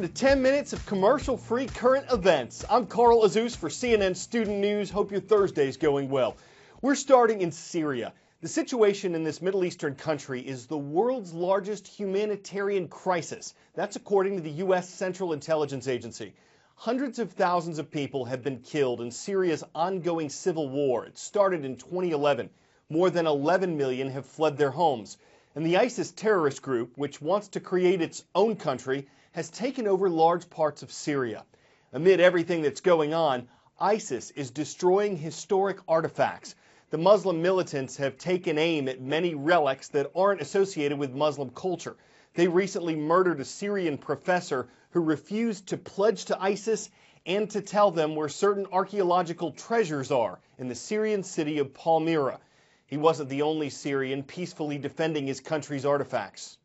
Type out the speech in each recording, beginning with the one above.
to 10 minutes of commercial-free current events. I'm Carl Azus for CNN Student News. Hope your Thursday's going well. We're starting in Syria. The situation in this Middle Eastern country is the world's largest humanitarian crisis. That's according to the U.S. Central Intelligence Agency. Hundreds of thousands of people have been killed in Syria's ongoing civil war. It started in 2011. More than 11 million have fled their homes. And the ISIS terrorist group, which wants to create its own country, has taken over large parts of Syria. Amid everything that's going on, ISIS is destroying historic artifacts. The Muslim militants have taken aim at many relics that aren't associated with Muslim culture. They recently murdered a Syrian professor who refused to pledge to ISIS and to tell them where certain archaeological treasures are in the Syrian city of Palmyra. He wasn't the only Syrian peacefully defending his country's artifacts.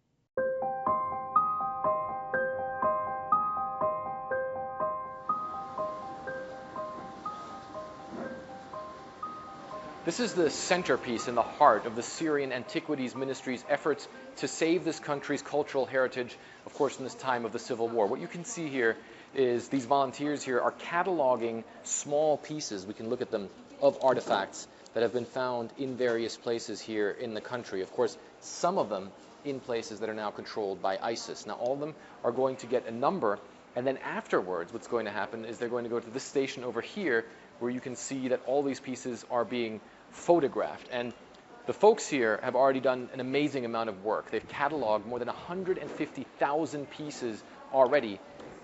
This is the centerpiece in the heart of the Syrian Antiquities Ministry's efforts to save this country's cultural heritage, of course, in this time of the civil war. What you can see here is these volunteers here are cataloging small pieces, we can look at them, of artifacts that have been found in various places here in the country. Of course, some of them in places that are now controlled by ISIS. Now, all of them are going to get a number, and then afterwards, what's going to happen is they're going to go to this station over here where you can see that all these pieces are being photographed. And the folks here have already done an amazing amount of work. They've cataloged more than 150,000 pieces already,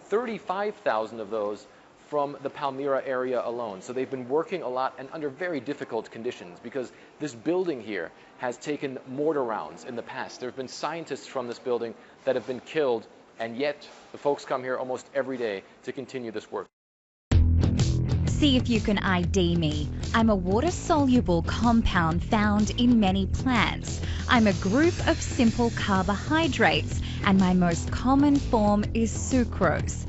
35,000 of those from the Palmyra area alone. So they've been working a lot and under very difficult conditions because this building here has taken mortar rounds in the past. There have been scientists from this building that have been killed, and yet the folks come here almost every day to continue this work. See if you can ID me. I'm a water-soluble compound found in many plants. I'm a group of simple carbohydrates, and my most common form is sucrose.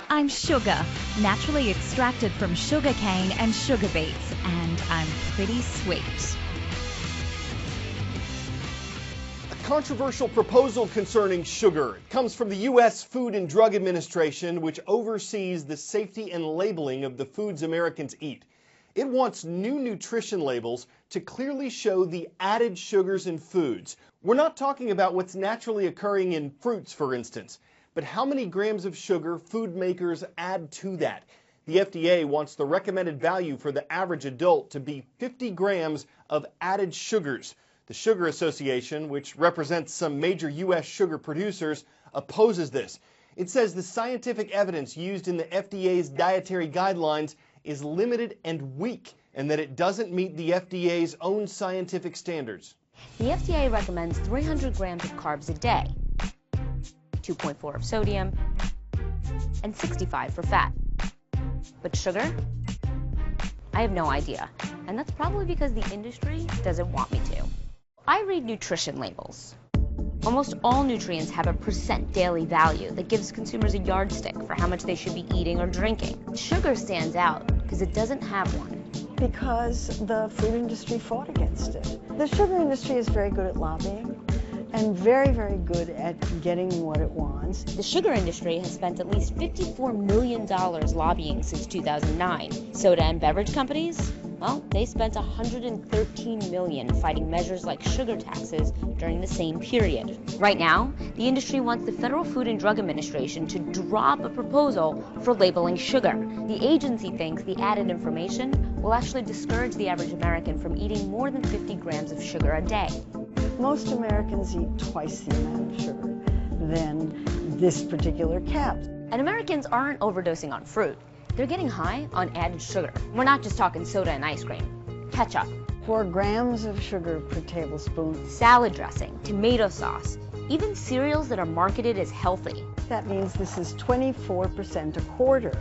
I'm sugar, naturally extracted from sugarcane and sugar beets, and I'm pretty sweet. Controversial proposal concerning sugar. It comes from the U.S. Food and Drug Administration, which oversees the safety and labeling of the foods Americans eat. It wants new nutrition labels to clearly show the added sugars in foods. We're not talking about what's naturally occurring in fruits, for instance, but how many grams of sugar food makers add to that. The FDA wants the recommended value for the average adult to be 50 grams of added sugars. The Sugar Association, which represents some major U.S. sugar producers, opposes this. It says the scientific evidence used in the FDA's dietary guidelines is limited and weak, and that it doesn't meet the FDA's own scientific standards. The FDA recommends 300 grams of carbs a day, 2.4 of sodium, and 65 for fat. But sugar? I have no idea, and that's probably because the industry doesn't want me to. I read nutrition labels. Almost all nutrients have a % daily value that gives consumers a yardstick for how much they should be eating or drinking. Sugar stands out because it doesn't have one. Because the food industry fought against it. The sugar industry is very good at lobbying and very, very good at getting what it wants. The sugar industry has spent at least $54 million lobbying since 2009. Soda and beverage companies? Well, they spent $113 million fighting measures like sugar taxes during the same period. Right now, the industry wants the Federal Food and Drug Administration to drop a proposal for labeling sugar. The agency thinks the added information will actually discourage the average American from eating more than 50 grams of sugar a day. Most Americans eat twice the amount of sugar than this particular cap. And Americans aren't overdosing on fruit. They're getting high on added sugar. We're not just talking soda and ice cream. Ketchup, 4 grams of sugar per tablespoon. salad dressing, tomato sauce, even cereals that are marketed as healthy. That means this is 24%, a quarter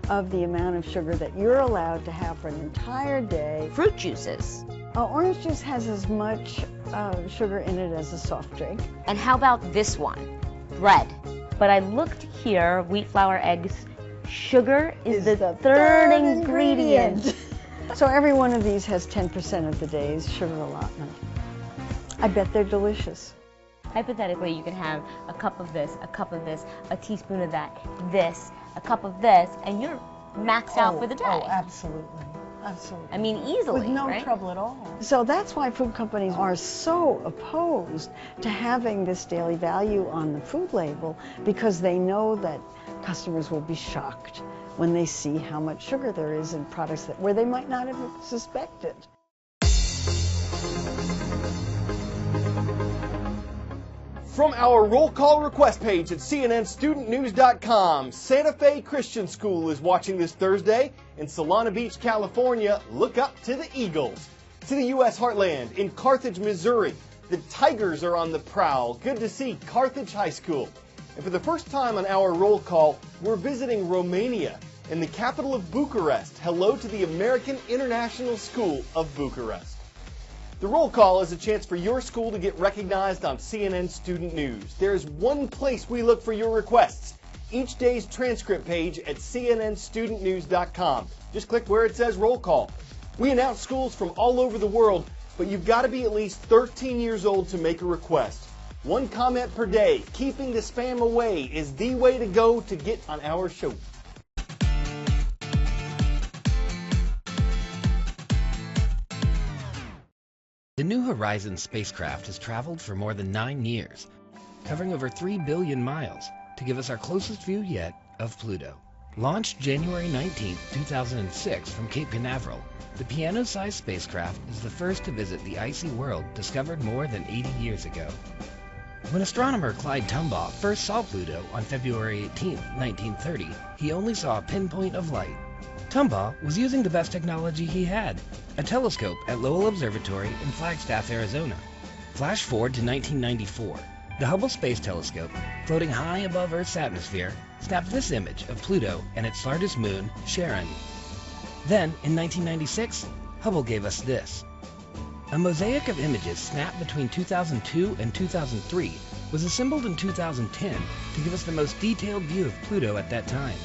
of the amount of sugar that you're allowed to have for an entire day. Fruit juices. Orange juice has as much sugar in it as a soft drink. And how about this one? Bread. But I looked here, wheat, flour, eggs. Sugar is the third ingredient. So every one of these has 10% of the day's sugar allotment. I bet they're delicious. Hypothetically, you can have a cup of this, a cup of this, a teaspoon of that, this, a cup of this, and you're maxed out for the day. Oh, absolutely. Absolutely. I mean, easily, with no right? trouble at all. So that's why food companies are so opposed to having this daily value on the food label, because they know that customers will be shocked when they see how much sugar there is in products where they might not have suspected. From our roll call request page at cnnstudentnews.com, Santa Fe Christian School is watching this Thursday. In Solana Beach, California, look up to the Eagles. To the U.S. heartland, in Carthage, Missouri, the Tigers are on the prowl. Good to see Carthage High School. And for the first time on our roll call, we're visiting Romania, in the capital of Bucharest. Hello to the American International School of Bucharest. The roll call is a chance for your school to get recognized on CNN Student News. There's one place we look for your requests: each day's transcript page at cnnstudentnews.com. Just click where it says roll call. We announce schools from all over the world, but you've got to be at least 13 years old to make a request. One comment per day, keeping the spam away, is the way to go to get on our show. The New Horizons spacecraft has traveled for more than 9 years, covering over 3 billion miles to give us our closest view yet of Pluto. Launched January 19, 2006 from Cape Canaveral, the piano-sized spacecraft is the first to visit the icy world discovered more than 80 years ago. When astronomer Clyde Tombaugh first saw Pluto on February 18, 1930, he only saw a pinpoint of light. Tombaugh was using the best technology he had, a telescope at Lowell Observatory in Flagstaff, Arizona. Flash forward to 1994. The Hubble Space Telescope, floating high above Earth's atmosphere, snapped this image of Pluto and its largest moon, Charon. Then, in 1996, Hubble gave us this. A mosaic of images snapped between 2002 and 2003 was assembled in 2010 to give us the most detailed view of Pluto at that time.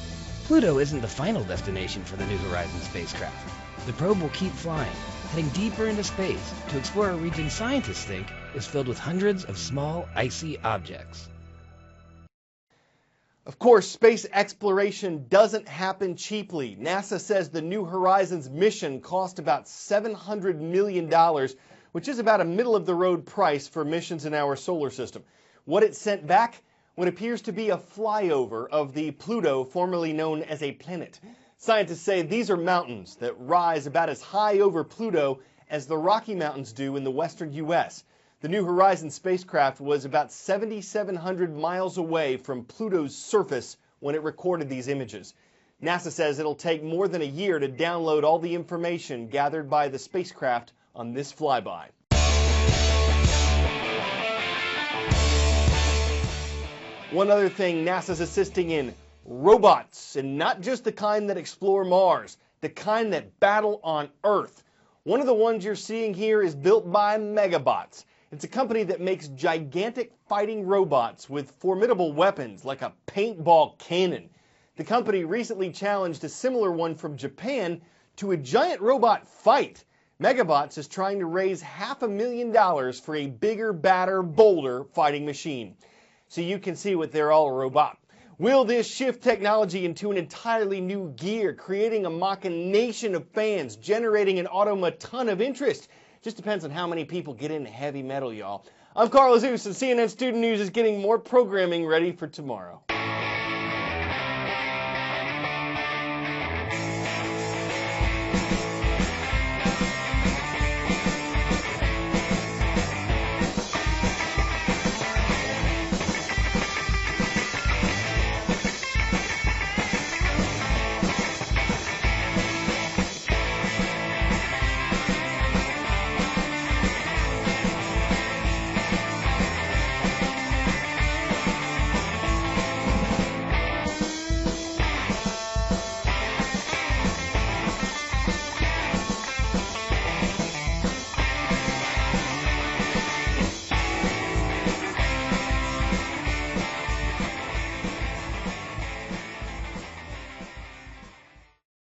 Pluto isn't the final destination for the New Horizons spacecraft. The probe will keep flying, heading deeper into space to explore a region scientists think is filled with hundreds of small, icy objects. Of course, space exploration doesn't happen cheaply. NASA says the New Horizons mission cost about $700 million, which is about a middle-of-the-road price for missions in our solar system. What it sent back? What appears to be a flyover of the Pluto, formerly known as a planet. Scientists say these are mountains that rise about as high over Pluto as the Rocky Mountains do in the western U.S. The New Horizons spacecraft was about 7,700 miles away from Pluto's surface when it recorded these images. NASA says it'll take more than a year to download all the information gathered by the spacecraft on this flyby. One other thing NASA's assisting in: robots, and not just the kind that explore Mars, the kind that battle on Earth. One of the ones you're seeing here is built by Megabots. It's a company that makes gigantic fighting robots with formidable weapons like a paintball cannon. The company recently challenged a similar one from Japan to a giant robot fight. Megabots is trying to raise $500,000 for a bigger, badder, bolder fighting machine. So you can see what they're all robot. Will this shift technology into an entirely new gear, creating a machination of fans, generating an ton of interest? Just depends on how many people get into heavy metal, y'all. I'm Carl Azus, and CNN Student News is getting more programming ready for tomorrow.